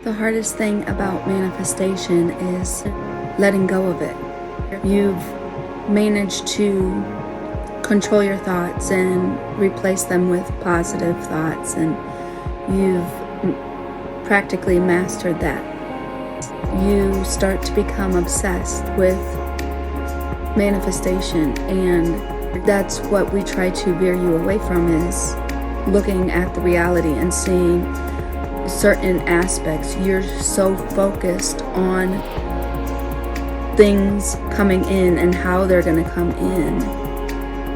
The hardest thing about manifestation is letting go of it. You've managed to control your thoughts and replace them with positive thoughts, and you've practically mastered that. You start to become obsessed with manifestation, and that's what we try to veer you away from, is looking at the reality and seeing certain aspects. You're so focused on things coming in and how they're going to come in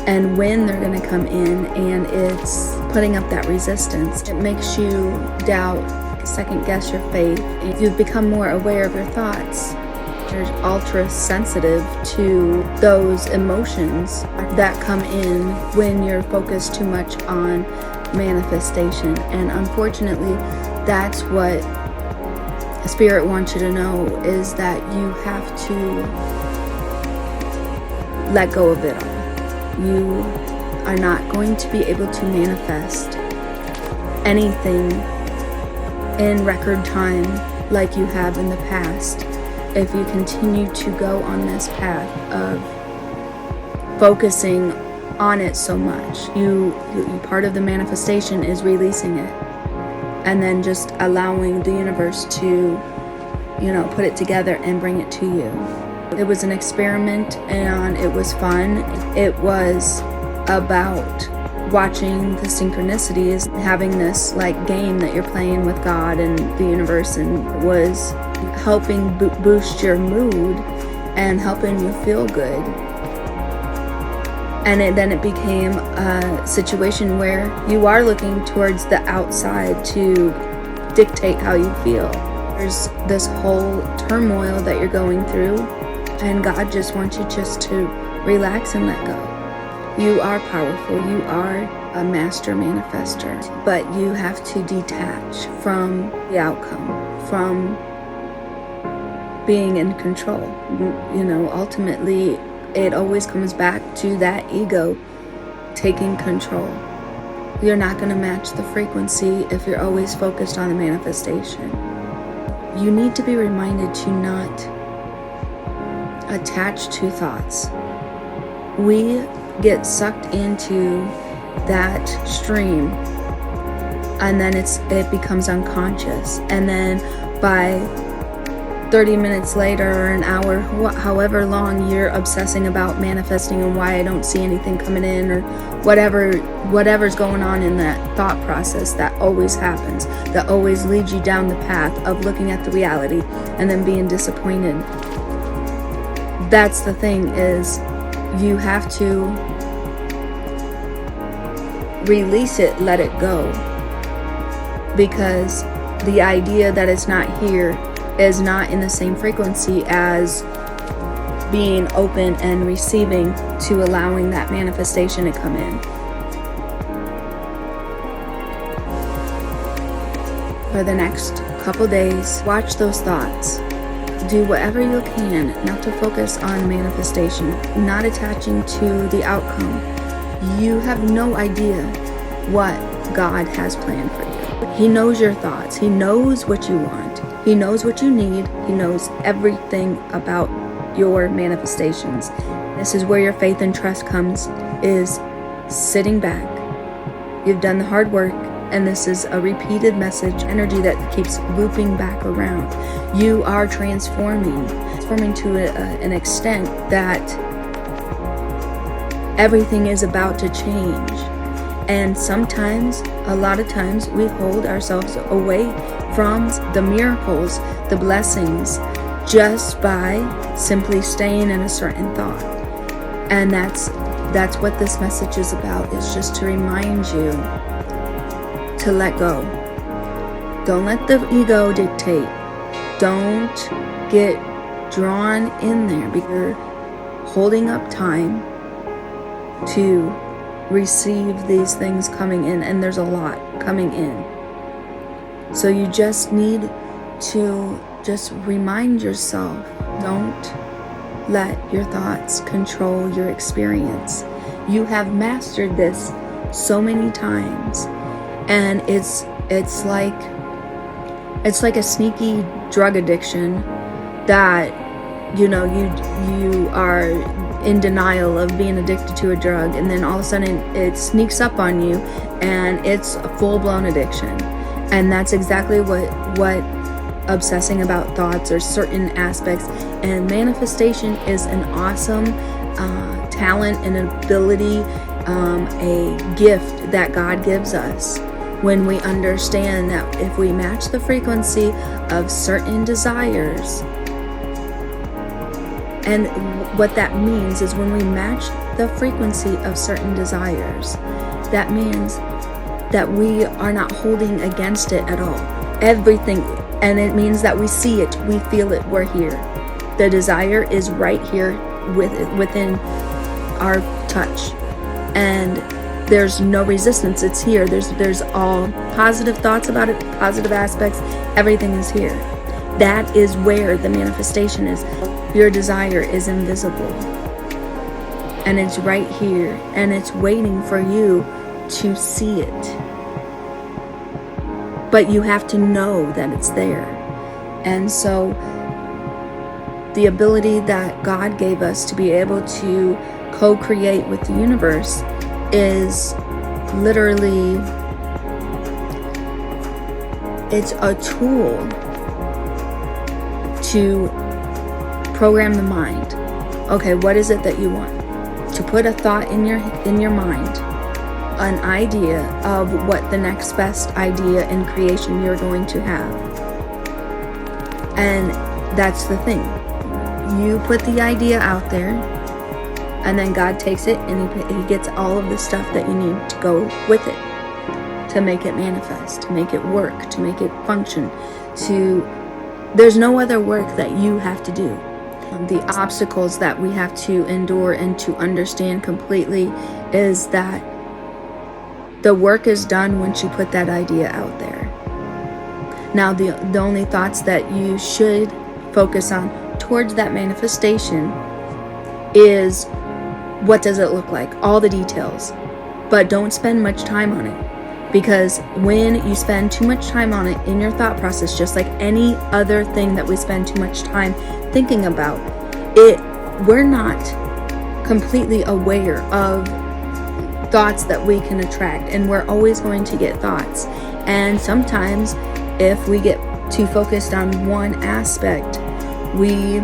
and when they're going to come in, and it's putting up that resistance. It makes you doubt, second guess your faith. You've become more aware of your thoughts. You're ultra sensitive to those emotions that come in when you're focused too much on manifestation. And unfortunately, that's what Spirit wants you to know, is that you have to let go of it all. You are not going to be able to manifest anything in record time like you have in the past if you continue to go on this path of focusing on it so much. You part of the manifestation is releasing it and then just allowing the universe to, put it together and bring it to you. It was an experiment and it was fun. It was about watching the synchronicities, having this game that you're playing with God and the universe, and was helping boost your mood and helping you feel good. And then it became a situation where you are looking towards the outside to dictate how you feel. There's this whole turmoil that you're going through, and God just wants you just to relax and let go. You are powerful. You are a master manifester, but you have to detach from the outcome, from being in control. Ultimately, it always comes back to that ego taking control. You're not going to match the frequency if you're always focused on the manifestation. You need to be reminded to not attach to thoughts. We get sucked into that stream, and then it becomes unconscious, and then by 30 minutes later or an hour, however long, you're obsessing about manifesting and why I don't see anything coming in, or whatever's going on in that thought process. That always happens. That always leads you down the path of looking at the reality and then being disappointed. That's the thing, is you have to release it, let it go, because the idea that it's not here is not in the same frequency as being open and receiving to allowing that manifestation to come in. For the next couple days, watch those thoughts. Do whatever you can not to focus on manifestation, not attaching to the outcome. You have no idea what God has planned for you. He knows your thoughts. He knows what you want. He knows what you need. He knows everything about your manifestations. This is where your faith and trust comes, is sitting back. You've done the hard work, and this is a repeated message, energy that keeps looping back around. You are transforming to an extent that everything is about to change. And sometimes, a lot of times, we hold ourselves away from the miracles, the blessings, just by simply staying in a certain thought. And that's what this message is about, is just to remind you to let go. Don't let the ego dictate. Don't get drawn in there, because you're holding up time to receive these things coming in, and there's a lot coming in. So you just need to just remind yourself, don't let your thoughts control your experience. You have mastered this so many times, and it's like It's like a sneaky drug addiction that, you are in denial of being addicted to a drug, and then all of a sudden it sneaks up on you and it's a full-blown addiction. And that's exactly what obsessing about thoughts or certain aspects and manifestation is. An awesome talent and ability, a gift that God gives us when we understand that if we match the frequency of certain desires. And what that means is when we match the frequency of certain desires, that means that we are not holding against it at all. Everything, and it means that we see it, we feel it, we're here. The desire is right here within our touch. And there's no resistance, it's here. There's all positive thoughts about it, positive aspects, everything is here. That is where the manifestation is. Your desire is invisible. And it's right here. And it's waiting for you to see it. But you have to know that it's there. And so the ability that God gave us to be able to co-create with the universe is literally, it's a tool to program the mind. Okay, what is it that you want? To put a thought in your mind, an idea of what the next best idea in creation you're going to have. And that's the thing. You put the idea out there, and then God takes it and he gets all of the stuff that you need to go with it, to make it manifest, to make it work, to make it function, there's no other work that you have to do. The obstacles that we have to endure and to understand completely is that the work is done once you put that idea out there. Now, the only thoughts that you should focus on towards that manifestation is, what does it look like? All the details. But don't spend much time on it. Because when you spend too much time on it in your thought process, just like any other thing that we spend too much time thinking about, we're not completely aware of thoughts that we can attract, and we're always going to get thoughts. And sometimes if we get too focused on one aspect, we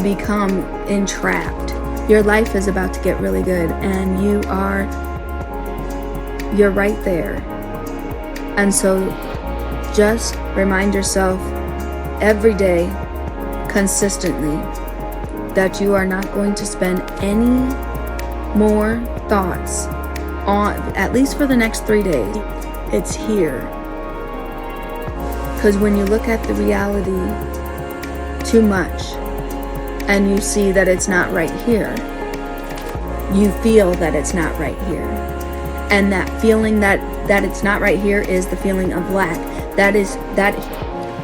become entrapped. Your life is about to get really good, and you're right there. And so just remind yourself every day, consistently, that you are not going to spend any more thoughts on, at least for the next 3 days. It's here. Because when you look at the reality too much and you see that it's not right here, you feel that it's not right here. And that feeling that it's not right here is the feeling of lack. That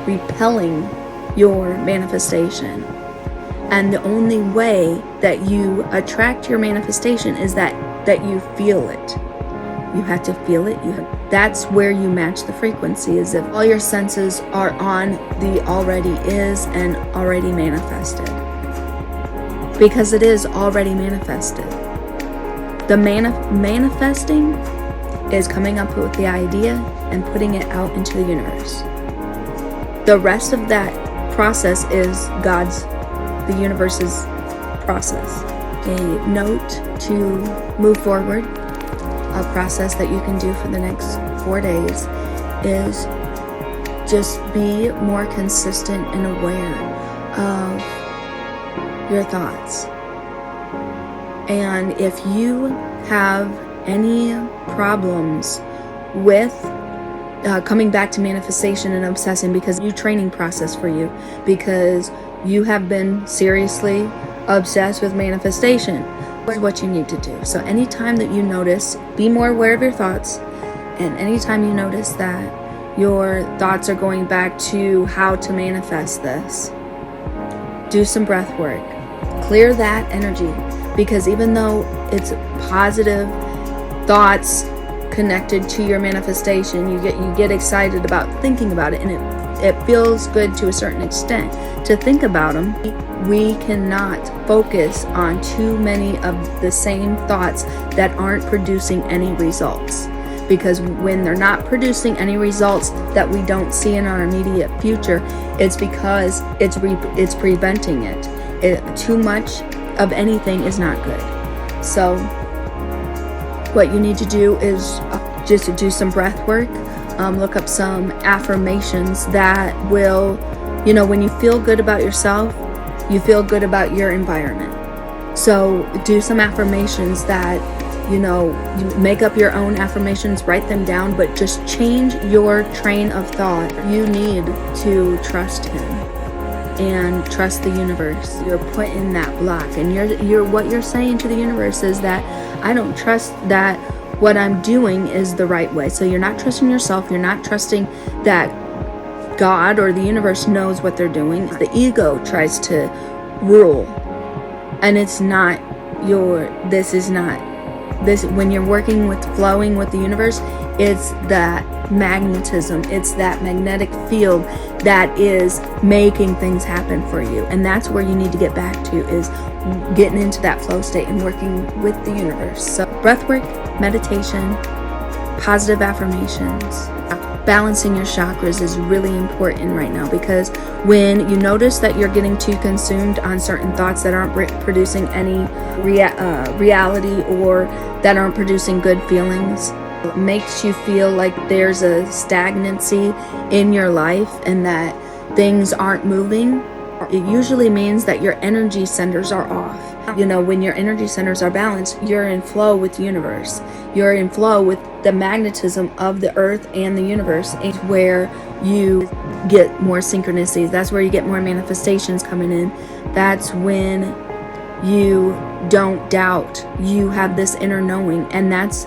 repelling your manifestation. And the only way that you attract your manifestation is that you feel it. You have to feel it. That's where you match the frequency, is if all your senses are on the already is and already manifested. Because it is already manifested. The manifesting is coming up with the idea and putting it out into the universe. The rest of that process is the universe's process. A note to move forward, a process that you can do for the next 4 days, is just be more consistent and aware of your thoughts. And if you have any problems with coming back to manifestation and obsessing, because it's a new training process for you, because you have been seriously obsessed with manifestation, here's what you need to do. So anytime that you notice, be more aware of your thoughts, and anytime you notice that your thoughts are going back to how to manifest this, do some breath work. Clear that energy. Because even though it's positive thoughts connected to your manifestation, you get excited about thinking about it, and it it feels good to a certain extent to think about them. We cannot focus on too many of the same thoughts that aren't producing any results. Because when they're not producing any results that we don't see in our immediate future, it's because it's preventing it. Too much of anything is not good. So what you need to do is just do some breath work. Look up some affirmations that will, when you feel good about yourself, you feel good about your environment. So do some affirmations that, you make up your own affirmations, write them down, but just change your train of thought. You need to trust him and trust the universe. You're put in that block, and what you're saying to the universe is that I don't trust that what I'm doing is the right way. So you're not trusting yourself. You're not trusting that God or the universe knows what they're doing. The ego tries to rule, and it's not when you're working with flowing with the universe, it's that magnetism, it's that magnetic field that is making things happen for you. And that's where you need to get back to, is getting into that flow state and working with the universe. So breathwork, meditation, positive affirmations, balancing your chakras is really important right now, because when you notice that you're getting too consumed on certain thoughts that aren't producing any reality, or that aren't producing good feelings, it makes you feel like there's a stagnancy in your life and that things aren't moving, it usually means that your energy centers are off. When your energy centers are balanced, you're in flow with the universe. You're in flow with the magnetism of the earth and the universe. It's where you get more synchronicities. That's where you get more manifestations coming in. That's when you don't doubt. You have this inner knowing, and that's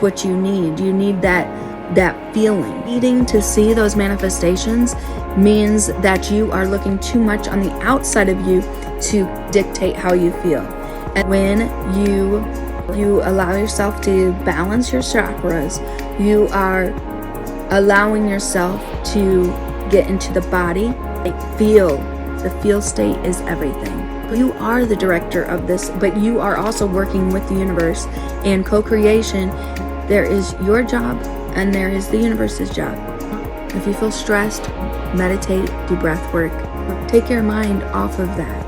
what you need. You need that feeling. Needing to see those manifestations means that you are looking too much on the outside of you to dictate how you feel. And when you allow yourself to balance your chakras, you are allowing yourself to get into the body. The feel state is everything. You are the director of this, but you are also working with the universe. And co-creation, there is your job and there is the universe's job. If you feel stressed, meditate, do breath work. Take your mind off of that.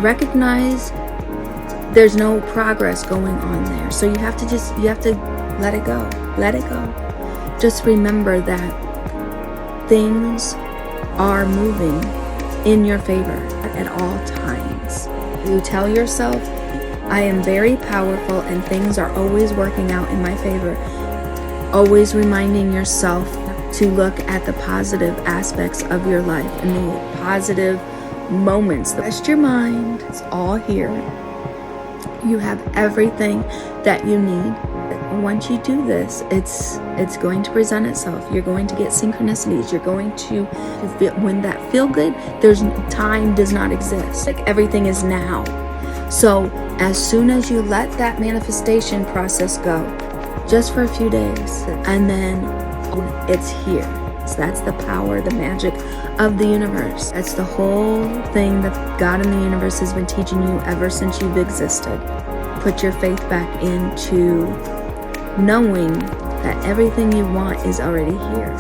Recognize there's no progress going on there. So you have to let it go. Let it go. Just remember that things are moving in your favor at all times. You tell yourself, I am very powerful and things are always working out in my favor. Always reminding yourself to look at the positive aspects of your life and the positive moments. Rest your mind. It's all here. You have everything that you need. Once you do this, it's going to present itself. You're going to get synchronicities. You're going to feel, when that feel good, time does not exist. Like everything is now. So as soon as you let that manifestation process go, just for a few days, and then it's here. So that's the power, the magic of the universe. That's the whole thing that God and the universe has been teaching you ever since you've existed. Put your faith back into knowing that everything you want is already here.